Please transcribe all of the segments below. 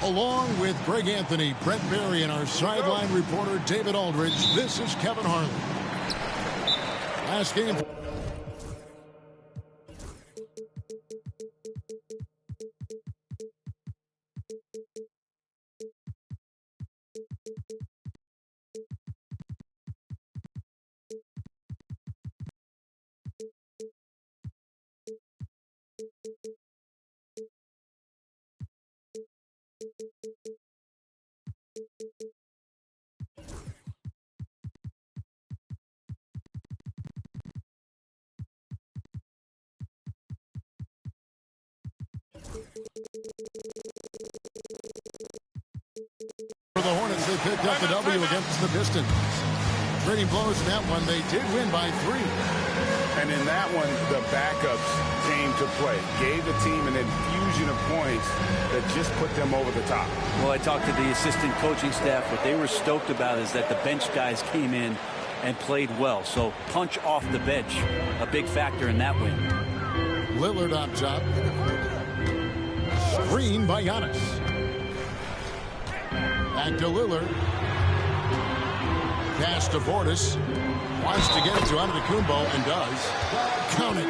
Along with Greg Anthony, Brent Barry, and our sideline reporter David Aldridge, this is Kevin Harlan. Last game. For the Hornets, they picked up the W against the Pistons. Trading blows in that one. They did win by 3. And in that one, the backups came to play. Gave the team an infusion of points that just put them over the top. Well, I talked to the assistant coaching staff. What they were stoked about is that the bench guys came in and played well. So punch off the bench, a big factor in that win. Lillard on top. Screen by Giannis. Back to Lillard. Pass to Portis. Wants to get it to Antetokounmpo and does. Count it.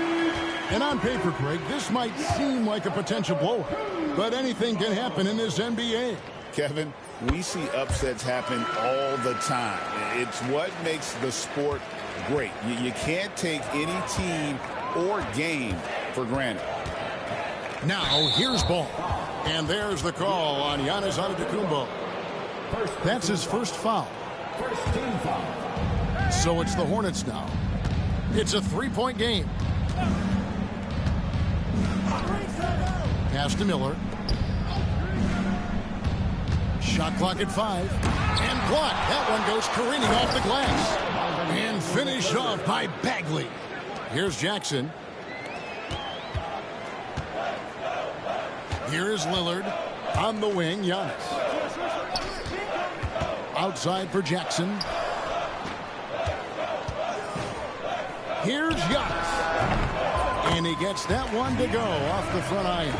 And on paper, Craig, this might seem like a potential blowout, but anything can happen in this NBA. Kevin, we see upsets happen all the time. It's what makes the sport great. You can't take any team or game for granted. Now, here's ball. And there's the call on Giannis Antetokounmpo. That's his first foul. First team foul. So it's the Hornets now. It's a 3-point game. Pass to Miller. Shot clock at 5. And blocked. That one goes careening off the glass. And finished off by Bagley. Here's Jackson. Here is Lillard. On the wing, Giannis. Outside for Jackson. Here's Giannis. And he gets that one to go off the front iron.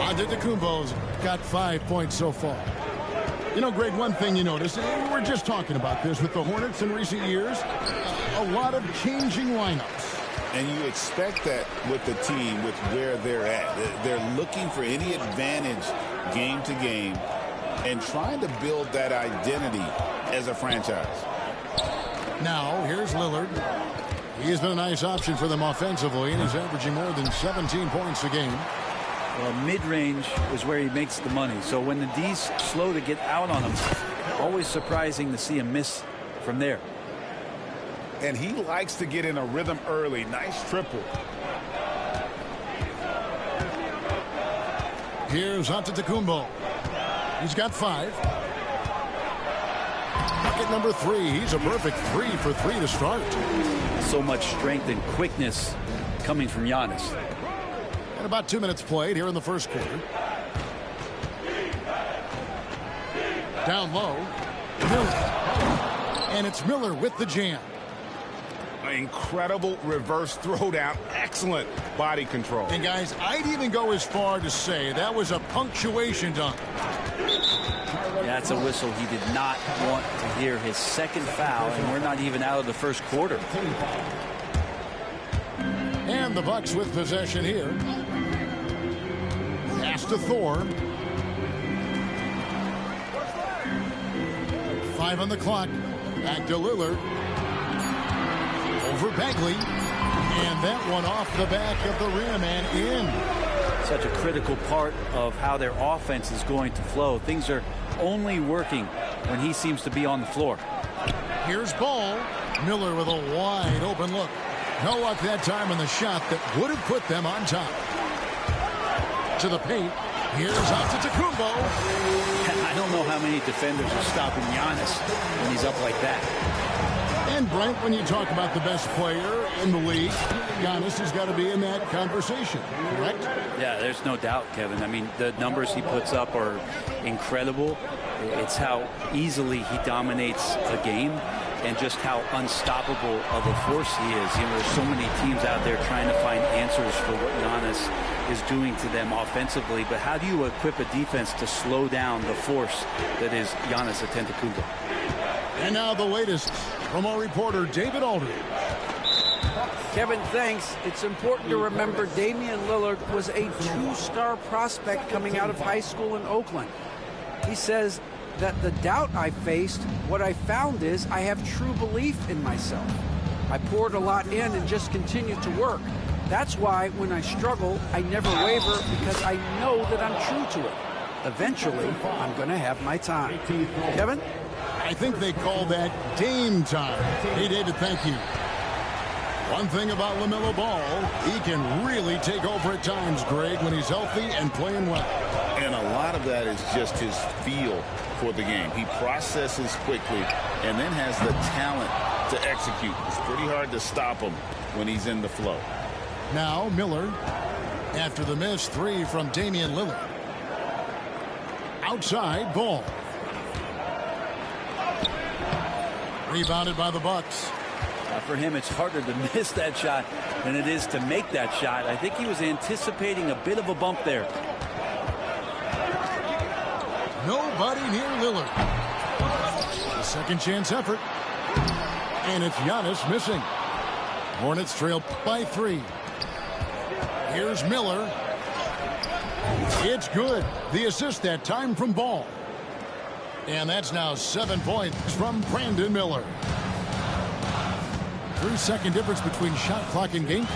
Antetokounmpo's got 5 points so far. You know, Greg, one thing you notice, and we're just talking about this with the Hornets in recent years, a lot of changing lineups. And you expect that with the team, with where they're at. They're looking for any advantage game to game and trying to build that identity as a franchise. Now, here's Lillard. He's been a nice option for them offensively, and he's averaging more than 17 points a game. Well, mid-range is where he makes the money. So when the D's slow to get out on him, always surprising to see him miss from there. And he likes to get in a rhythm early. Nice triple. Here's Antetokounmpo. He's got 5. Bucket number 3. He's a perfect 3 for 3 to start. So much strength and quickness coming from Giannis. And about 2 minutes played here in the first quarter. Down low. Miller. And it's Miller with the jam. Incredible reverse throwdown. Excellent body control. And guys, I'd even go as far to say that was a punctuation dunk. Yeah, that's a whistle. He did not want to hear his second foul, and we're not even out of the first quarter. And the Bucks with possession here. Pass to Thor. 5 on the clock. Back to Lillard. Over Bagley. And that one off the back of the rim and in. Such a critical part of how their offense is going to flow. Things are only working when he seems to be on the floor. Here's Ball. Miller with a wide open look. No luck that time on the shot that would have put them on top. To the paint. Here's Antetokounmpo. I don't know how many defenders are stopping Giannis when he's up like that. And Brent, when you talk about the best player in the league, Giannis has got to be in that conversation, correct? Yeah, there's no doubt, Kevin. I mean, the numbers he puts up are incredible. It's how easily he dominates a game. and just how unstoppable of a force he is. You know, there's so many teams out there trying to find answers for what Giannis is doing to them offensively, but how do you equip a defense to slow down the force that is Giannis Antetokounmpo? And now the latest from our reporter, David Aldridge. Kevin, thanks. It's important to remember Damian Lillard was a two-star prospect coming out of high school in Oakland. He says that the doubt I faced, what I found is I have true belief in myself. I poured a lot in and just continued to work. That's why when I struggle, I never waver because I know that I'm true to it. Eventually, I'm going to have my time. Kevin? I think they call that Dame time. Hey, David, thank you. One thing about LaMelo Ball, he can really take over at times, Greg, when he's healthy and playing well. And a lot of that is just his feel for the game. He processes quickly and then has the talent to execute. It's pretty hard to stop him when he's in the flow. Now Miller, after the missed three from Damian Lillard. Outside, Ball. Rebounded by the Bucks. For him, it's harder to miss that shot than it is to make that shot. I think he was anticipating a bit of a bump there. Nobody near Lillard. A second chance effort. And it's Giannis missing. Hornets trail by 3. Here's Miller. It's good. The assist that time from Ball. And that's now 7 points from Brandon Miller. 3-second difference between shot clock and game.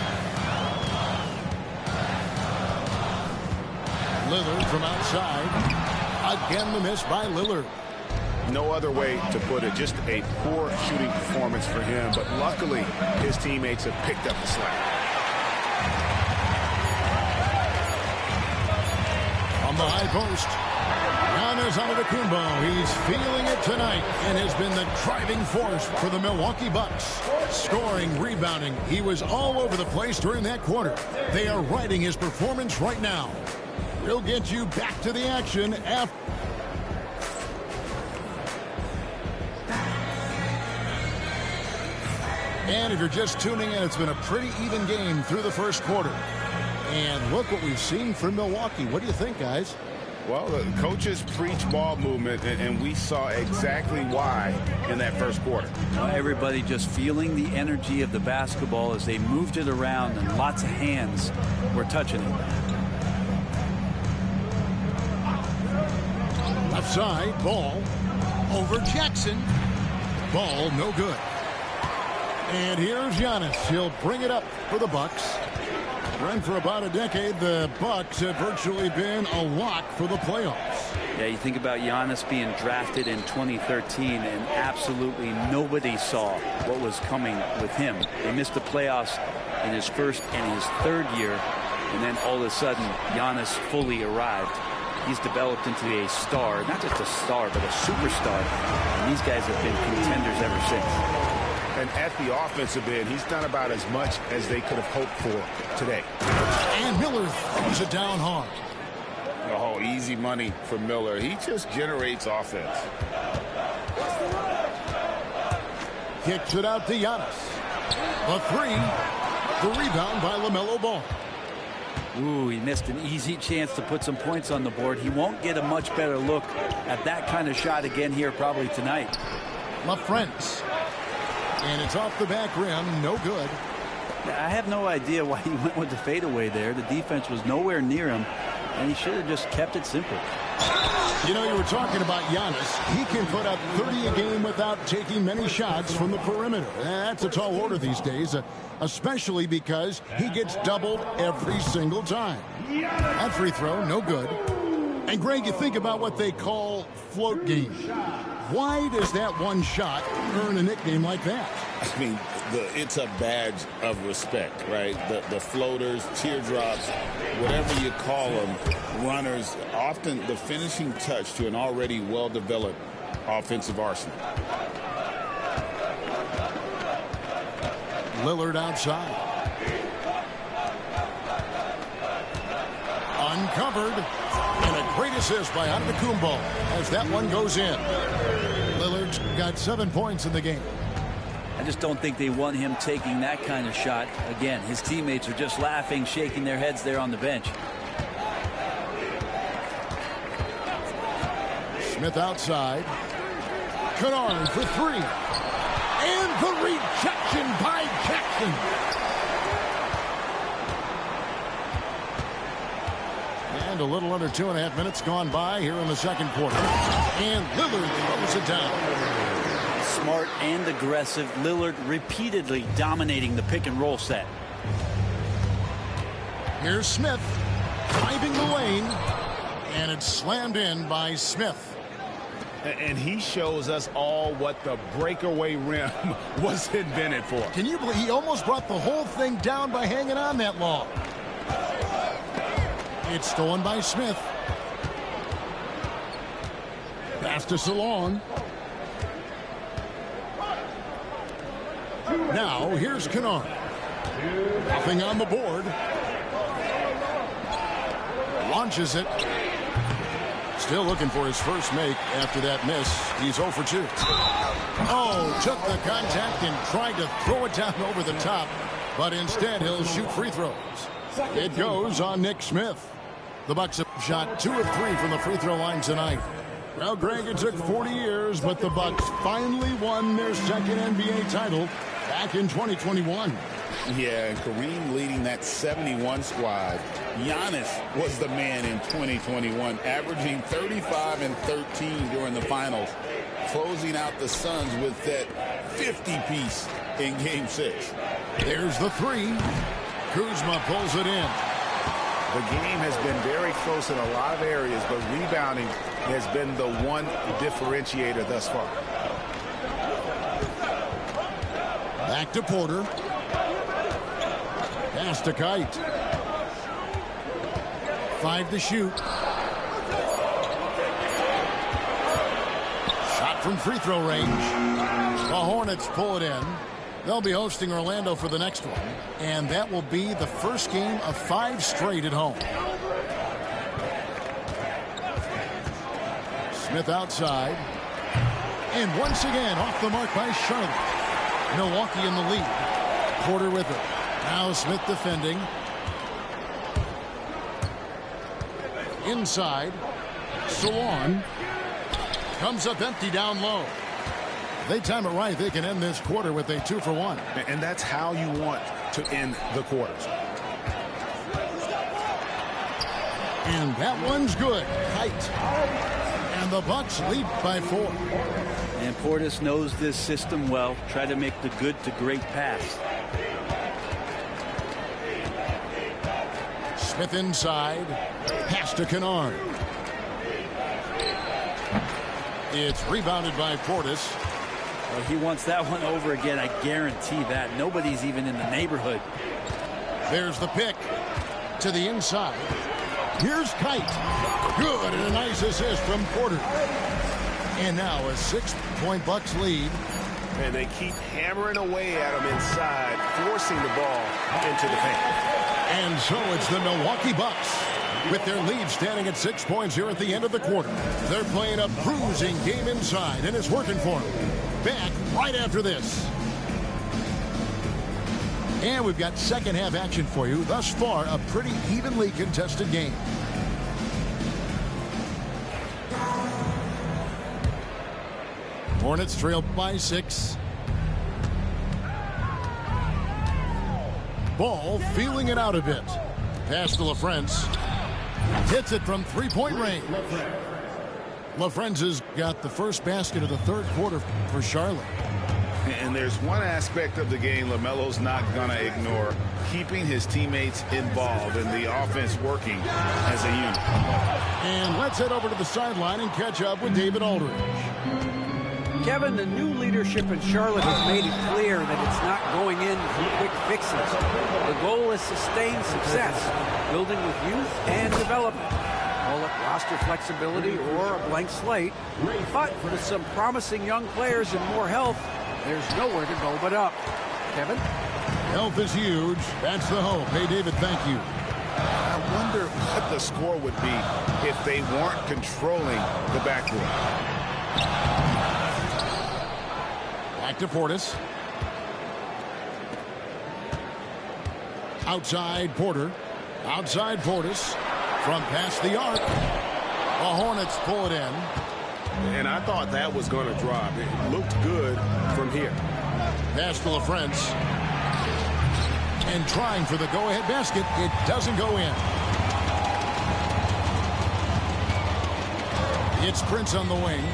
Lillard from outside. Again the miss by Lillard. No other way to put it. Just a poor shooting performance for him. But luckily, his teammates have picked up the slack. On the high post. Giannis Antetokounmpo. He's feeling it tonight and has been the driving force for the Milwaukee Bucks. Scoring, rebounding. He was all over the place during that quarter. They are riding his performance right now. We'll get you back to the action after. And if you're just tuning in, it's been a pretty even game through the first quarter. And look what we've seen from Milwaukee. What do you think, guys? Well, the coaches preach ball movement, and we saw exactly why in that first quarter. Everybody just feeling the energy of the basketball as they moved it around, and lots of hands were touching it. Left side, Ball over Jackson. Ball no good. And here's Giannis. He'll bring it up for the Bucks. Run for about a decade, the Bucks have virtually been a lock for the playoffs. Yeah, you think about Giannis being drafted in 2013, and absolutely nobody saw what was coming with him. They missed the playoffs in his first and his third year, and then all of a sudden, Giannis fully arrived. He's developed into a star, not just a star, but a superstar. And these guys have been contenders ever since. And at the offensive end, he's done about as much as they could have hoped for today. And Miller throws it down hard. Oh, easy money for Miller. He just generates offense. Kicks it out to Giannis. A three. The rebound by LaMelo Ball. Ooh, he missed an easy chance to put some points on the board. He won't get a much better look at that kind of shot again here probably tonight. LaFrentz. And it's off the back rim. No good. I have no idea why he went with the fadeaway there. The defense was nowhere near him, and he should have just kept it simple. You know, you were talking about Giannis. He can put up 30 a game without taking many shots from the perimeter. That's a tall order these days, especially because he gets doubled every single time. That free throw, no good. And, Greg, you think about what they call float game. Why does that one shot earn a nickname like that? I mean, it's a badge of respect, right? The floaters, teardrops, whatever you call them, runners, often the finishing touch to an already well-developed offensive arsenal. Lillard outside. Uncovered. And a great assist by Antetokounmpo as that one goes in. Lillard's got 7 points in the game. I just don't think they want him taking that kind of shot. Again, his teammates are just laughing, shaking their heads there on the bench. Smith outside. Kennard for three. And the rejection by Jackson. And a little under 2.5 minutes gone by here in the second quarter. And Lillard throws it down. Smart and aggressive. Lillard repeatedly dominating the pick and roll set. Here's Smith driving the lane. And it's slammed in by Smith. And he shows us all what the breakaway rim was invented for. Can you believe he almost brought the whole thing down by hanging on that long? It's stolen by Smith. Pass to Salon. Now here's Kennard. Nothing on the board. Launches it. Still looking for his first make after that miss. He's 0 for 2. Oh, took the contact and tried to throw it down over the top, but instead he'll shoot free throws. It goes on Nick Smith. The Bucks have shot 2 of 3 from the free throw line tonight. Well, Greg, it took 40 years, but the Bucks finally won their second NBA title back in 2021. Yeah, and Kareem leading that 71 squad. Giannis was the man in 2021, averaging 35 and 13 during the finals, closing out the Suns with that 50-piece in Game 6. There's the three. Kuzma pulls it in. The game has been very close in a lot of areas, but rebounding has been the one differentiator thus far. Back to Porter. Pass to Kite. 5 to shoot. Shot from free throw range. The Hornets pull it in. They'll be hosting Orlando for the next one, and that will be the first game of 5 straight at home. Smith outside. And once again off the mark by Charlotte. Milwaukee in the lead. Porter with it. Now Smith defending. Inside. Salon. Comes up empty down low. They time it right. They can end this quarter with a 2 for 1. And that's how you want to end the quarters. And that one's good. Height. And the Bucks lead by 4. And Portis knows this system well. Try to make the good to great pass. Smith inside. Pass to Kennard. It's rebounded by Portis. Well, he wants that one over again. I guarantee that. Nobody's even in the neighborhood. There's the pick to the inside. Here's Kite. Good, and a nice assist from Porter. And now a 6-point Bucks lead. And they keep hammering away at him inside, forcing the ball into the paint. And so it's the Milwaukee Bucks with their lead standing at 6 points here at the end of the quarter. They're playing a bruising game inside, and it's working for them. Back right after this. And we've got second half action for you. Thus far, a pretty evenly contested game. Hornets trail by 6. Ball feeling it out a bit. Pass to LaFrance. Hits it from 3-point range. LaFrance has got the first basket of the third quarter for Charlotte. And there's one aspect of the game LaMelo's not going to ignore: keeping his teammates involved and the offense working as a unit. And let's head over to the sideline and catch up with David Aldridge. Kevin, the new leadership in Charlotte has made it clear that it's not going in for quick fixes. The goal is sustained success, building with youth and development. Call it roster flexibility or a blank slate. But with some promising young players and more health, there's nowhere to go but up. Kevin? Health is huge. That's the hope. Hey, David, thank you. I wonder what the score would be if they weren't controlling the backcourt. Back to Portis. Outside Porter. Outside Portis. From past the arc. The Hornets pull it in. And I thought that was going to drop. It looked good from here. Pass to LaFrance. And trying for the go-ahead basket. It doesn't go in. It's Prince on the wing.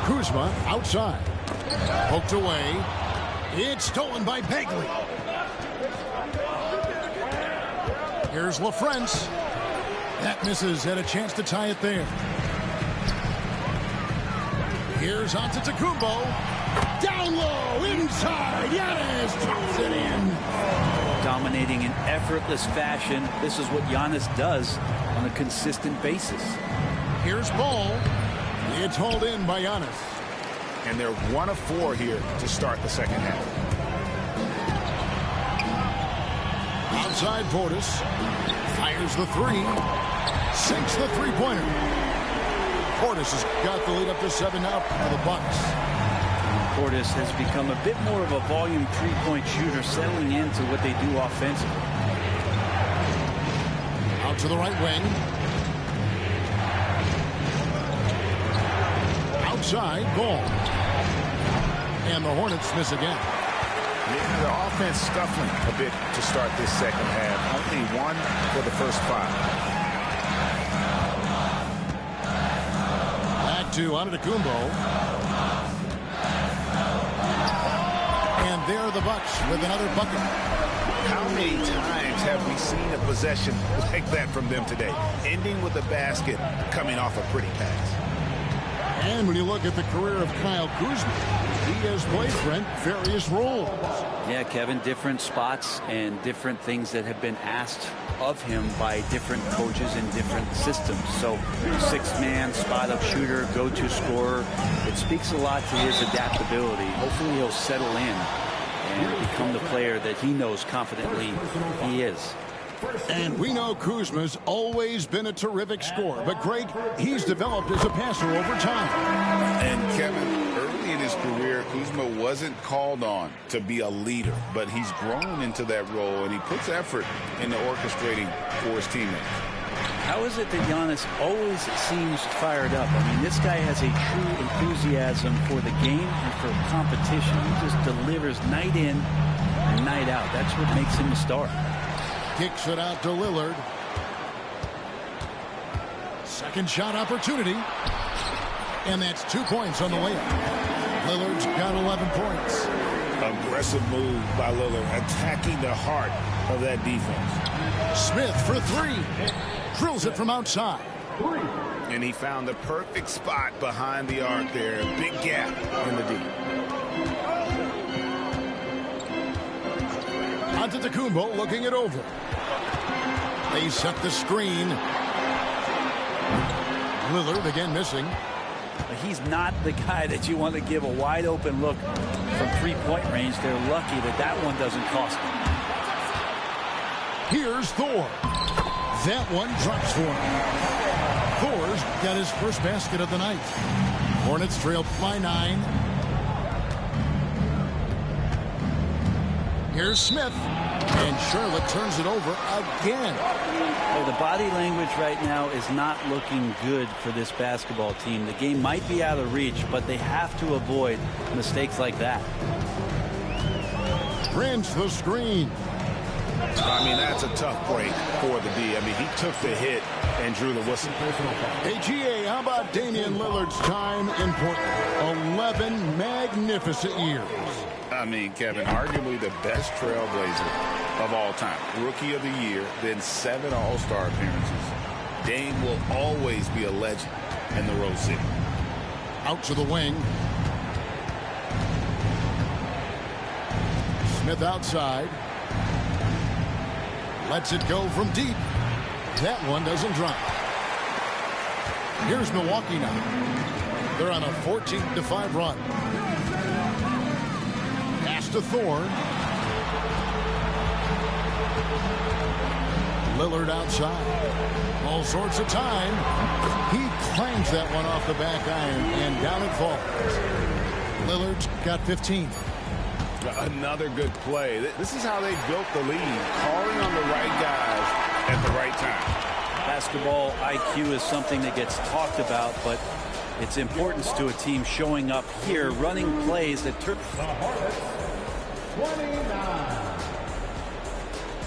Kuzma outside. Poked away. It's stolen by Bagley. Here's LaFrance. That misses. Had a chance to tie it there. Here's Antetokounmpo. Down low. Inside. Giannis drops it in. Dominating in effortless fashion. This is what Giannis does on a consistent basis. Here's Ball. It's hauled in by Giannis. And they're 1 of 4 here to start the second half. Outside Portis. Fires the three. Sinks the three-pointer. Portis has got the lead up to 7 now for the Bucks. Portis has become a bit more of a volume three-point shooter, settling into what they do offensively. Out to the right wing. Outside, Ball. And the Hornets miss again. The offense scuffling a bit to start this second half. Only 1 for the first 5. Back to Antetokounmpo. And there are the Bucks with another bucket. How many times have we seen a possession like that from them today? Ending with a basket, coming off a pretty pass. And when you look at the career of Kyle Kuzma, he has played, Brent, various roles. Yeah, Kevin, different spots and different things that have been asked of him by different coaches in different systems. So 6-man, spot-up shooter, go-to scorer. It speaks a lot to his adaptability. Hopefully he'll settle in and become the player that he knows confidently he is. And we know Kuzma's always been a terrific scorer. But, Greg, he's developed as a passer over time. And, Kevin, early in his career, Kuzma wasn't called on to be a leader. But he's grown into that role, and he puts effort into orchestrating for his teammates. How is it that Giannis always seems fired up? I mean, this guy has a true enthusiasm for the game and for competition. He just delivers night in and night out. That's what makes him a star. Kicks it out to Lillard. Second shot opportunity. And that's 2 points on the layup. Lillard's got 11 points. Aggressive move by Lillard, attacking the heart of that defense. Smith for 3. Drills it from outside. And he found the perfect spot behind the arc there. Big gap in the deep. Antetokounmpo looking it over. They set the screen. Lillard again missing. He's not the guy that you want to give a wide open look from three-point range. They're lucky that that one doesn't cost them. Here's Thor. That one drops for him. Thor's got his first basket of the night. Hornets trail by 9. Here's Smith. And Charlotte turns it over again. Well, the body language right now is not looking good for this basketball team. The game might be out of reach, but they have to avoid mistakes like that. Prince the screen. I mean, that's a tough break for the D. I mean, he took the hit and drew the whistle. Hey, GA, how about Damian Lillard's time in Portland? 11 magnificent years. I mean, Kevin, arguably the best trailblazer of all time. Rookie of the year, then 7 All-Star appearances. Dame will always be a legend in the Rose City. Out to the wing. Smith outside. Lets it go from deep. That one doesn't drop. Here's Milwaukee now. They're on a 14-5 run. Pass to Thor. Lillard outside. All sorts of time. He clangs that one off the back iron, and down it falls. Lillard's got 15. Another good play. This is how they built the lead, calling on the right guys at the right time. Basketball IQ is something that gets talked about, but its importance to a team showing up here, running plays that turn.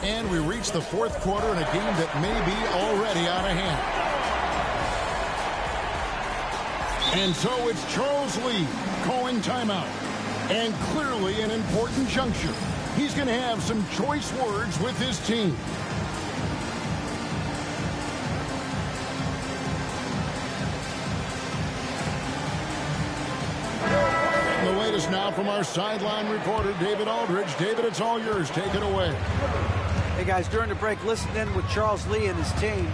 And we reach the fourth quarter in a game that may be already out of hand. And so it's Charles Lee calling timeout. And clearly an important juncture. He's going to have some choice words with his team. And the latest now from our sideline reporter, David Aldridge. David, it's all yours. Take it away. Hey, guys, during the break, listen in with Charles Lee and his team.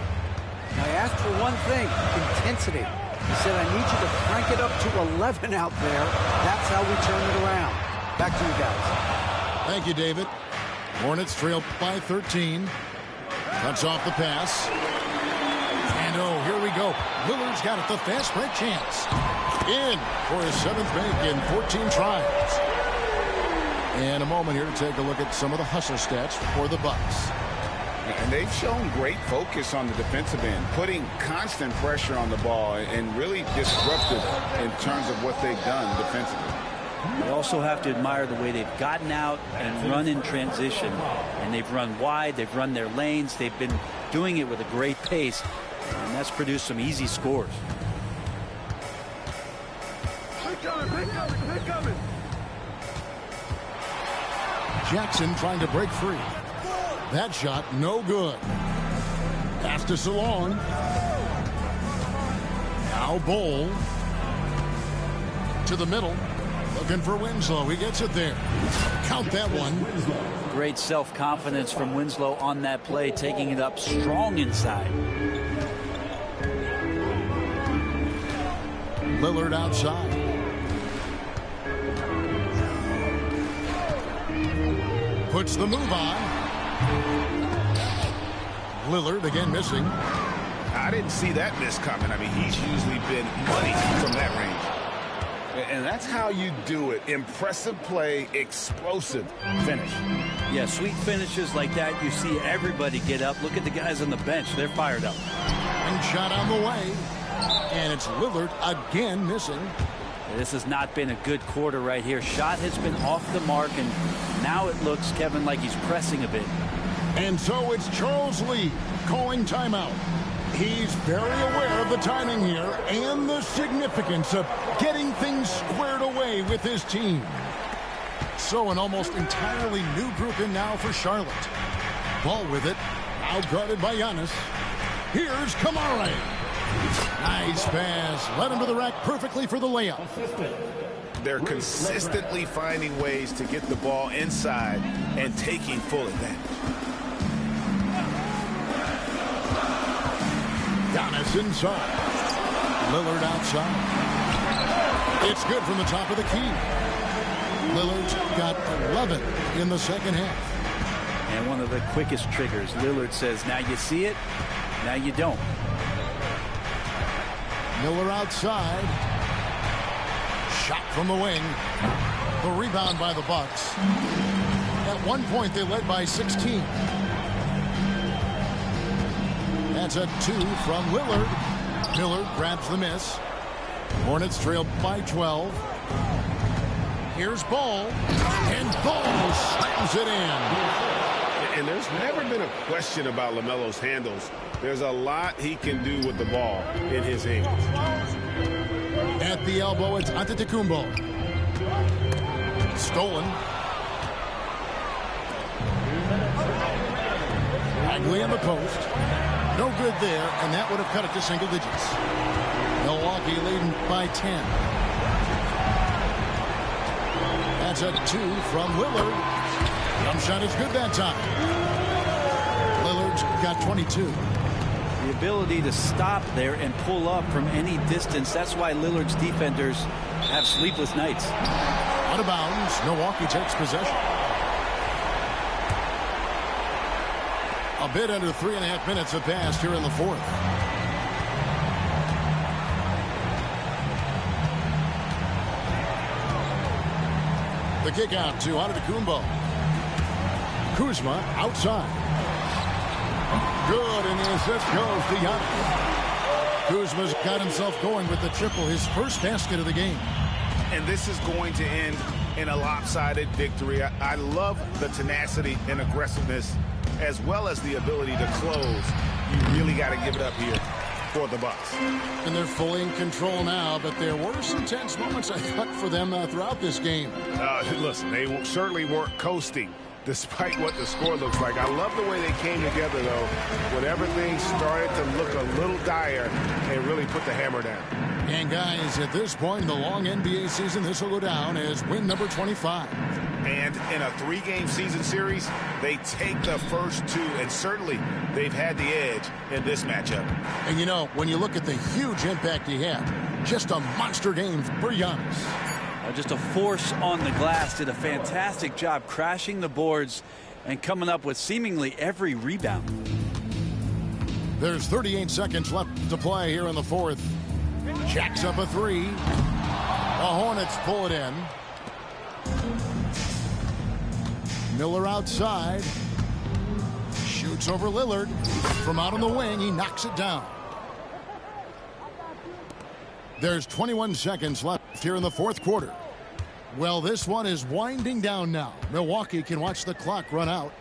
Now, I asked for one thing, intensity. He said, I need you to crank it up to 11 out there. That's how we turn it around. Back to you guys. Thank you, David. Hornets trail by 13. Cuts off the pass. And, oh, here we go. Lillard's got it, the fast break chance. In for his 7th make in 14 tries. And a moment here to take a look at some of the hustle stats for the Bucks. And they've shown great focus on the defensive end, putting constant pressure on the ball and really disruptive in terms of what they've done defensively. You also have to admire the way they've gotten out and run in transition. And they've run wide, they've run their lanes, they've been doing it with a great pace. And that's produced some easy scores. Jackson trying to break free. That shot, no good. Pass to Salon. Now Bowl. To the middle. Looking for Winslow. He gets it there. Count that one. Great self-confidence from Winslow on that play, taking it up strong inside. Lillard outside. Puts the move on. Lillard again missing. I didn't see that miss coming. I mean, he's usually been money from that range. And that's how you do it. Impressive play, explosive finish. Yeah, sweet finishes like that, you see everybody get up. Look at the guys on the bench. They're fired up. And shot on the way. And it's Lillard again missing. This has not been a good quarter right here. Shot has been off the mark, and now it looks, Kevin, like he's pressing a bit. And so it's Charles Lee calling timeout. He's very aware of the timing here and the significance of getting things squared away with his team. So an almost entirely new group in now for Charlotte. Ball with it. Now guarded by Giannis. Here's Kamara. Nice pass. Led him to the rack perfectly for the layup. They're consistently finding ways to get the ball inside and taking full advantage. Giannis inside. Lillard outside. It's good from the top of the key. Lillard's got 11 in the second half. And one of the quickest triggers. Lillard says, now you see it, now you don't. Miller outside. Shot from the wing. The rebound by the Bucks. At one point, they led by 16. That's a 2 from Lillard. Miller grabs the miss. Hornets trail by 12. Here's Ball. And Ball slams it in. And there's never been a question about LaMelo's handles. There's a lot he can do with the ball in his hands. At the elbow, it's Antetokounmpo. Stolen. Bagley in the post. No good there, and that would have cut it to single digits. Milwaukee leading by 10. That's a 2 from Lillard. Jump shot is good that time. Lillard's got 22. The ability to stop there and pull up from any distance. That's why Lillard's defenders have sleepless nights. Out of bounds. Milwaukee takes possession. A bit under 3.5 minutes have passed here in the fourth. The kick out to Antetokounmpo. Kuzma outside. Good, and the assist goes to Giannis. Kuzma's got himself going with the triple, his first basket of the game. And this is going to end in a lopsided victory. I love the tenacity and aggressiveness, as well as the ability to close. You really got to give it up here for the Bucks. And they're fully in control now, but there were some tense moments, I thought, for them throughout this game. Listen, they certainly weren't coasting, despite what the score looks like. I love the way they came together, though, when everything started to look a little dire and really put the hammer down. And, guys, at this point in the long NBA season, this will go down as win number 25. And in a 3-game season series, they take the first 2, and certainly they've had the edge in this matchup. And, you know, when you look at the huge impact he had, just a monster game for Giannis. Just a force on the glass. Did a fantastic job crashing the boards and coming up with seemingly every rebound. There's 38 seconds left to play here in the fourth. Jacks up a 3. The Hornets pull it in. Miller outside. Shoots over Lillard. From out on the wing, he knocks it down. There's 21 seconds left here in the fourth quarter. Well, this one is winding down now. Milwaukee can watch the clock run out.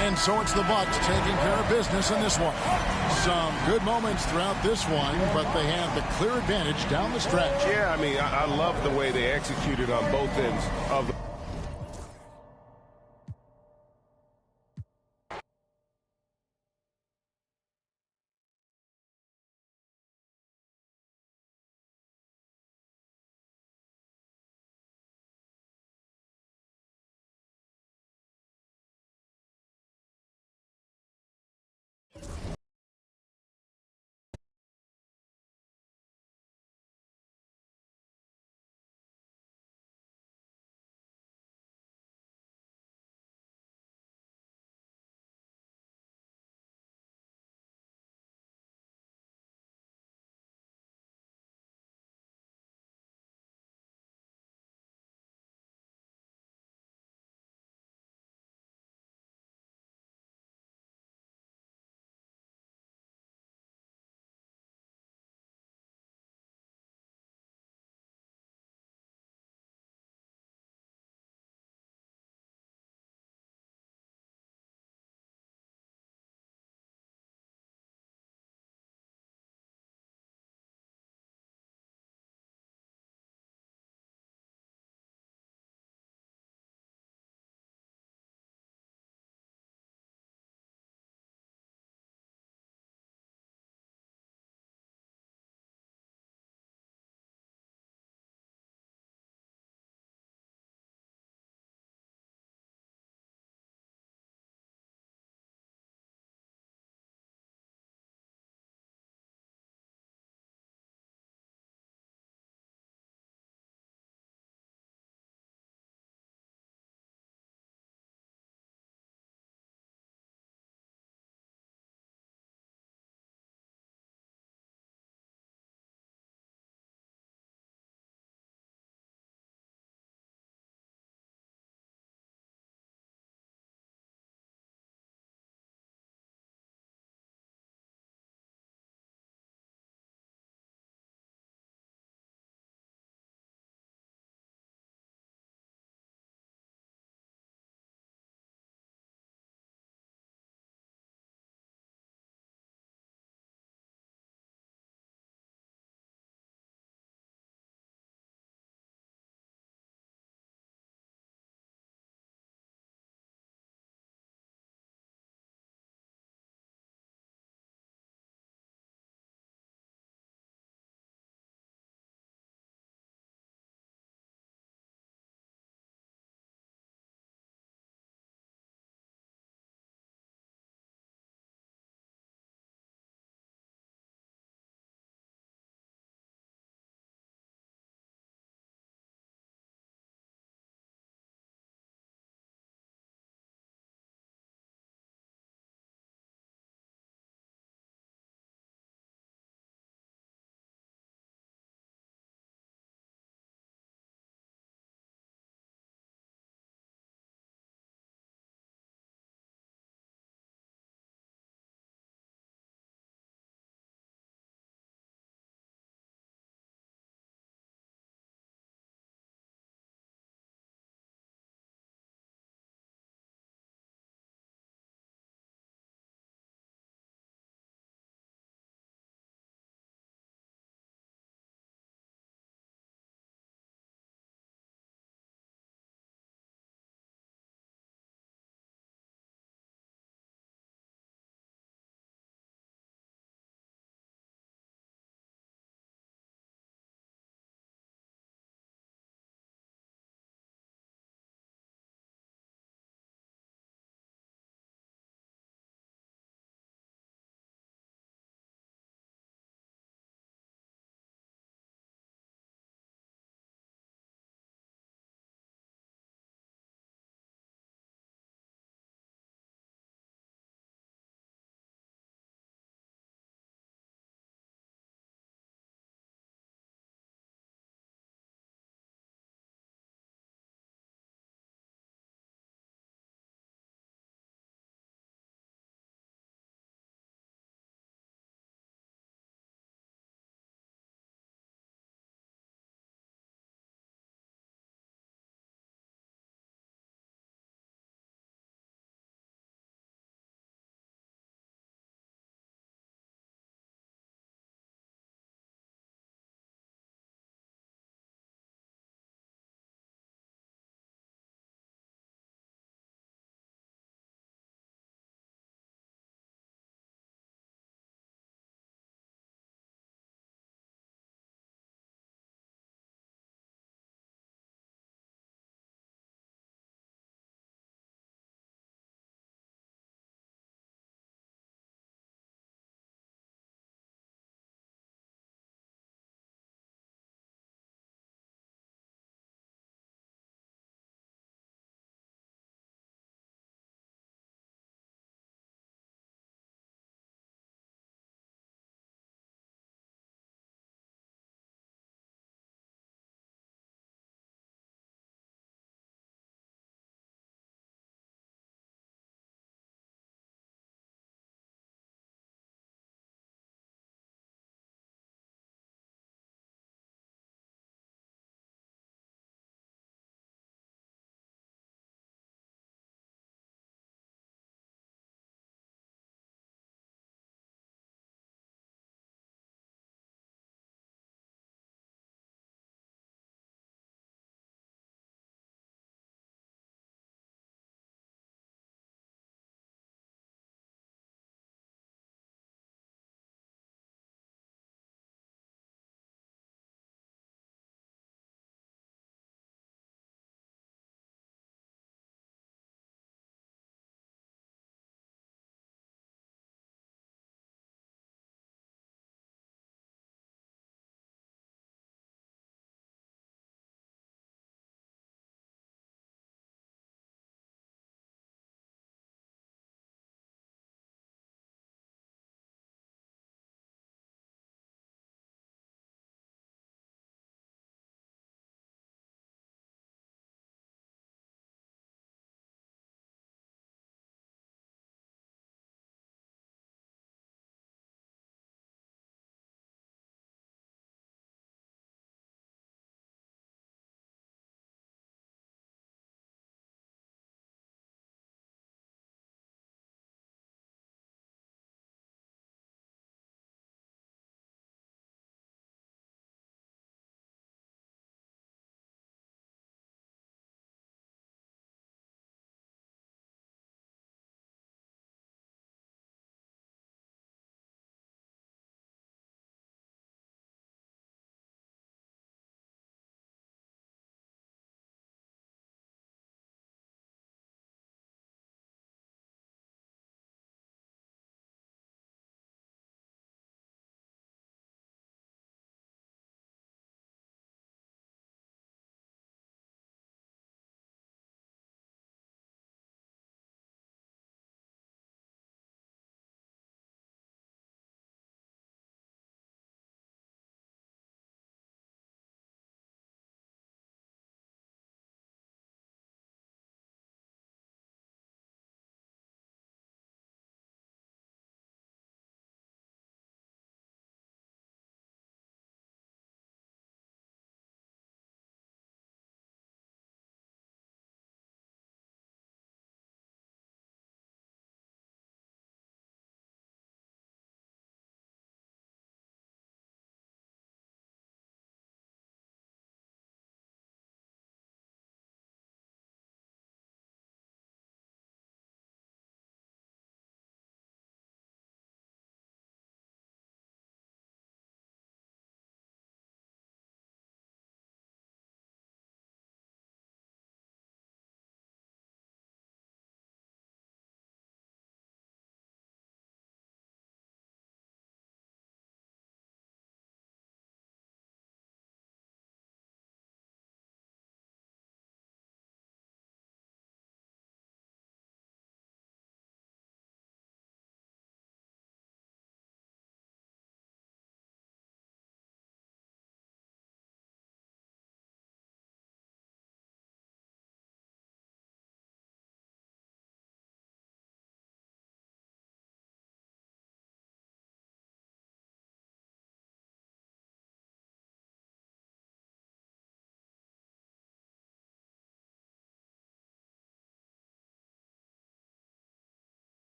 And so it's the Bucks taking care of business in this one. Some good moments throughout this one, but they have the clear advantage down the stretch. Yeah, I mean, I love the way they executed on both ends of the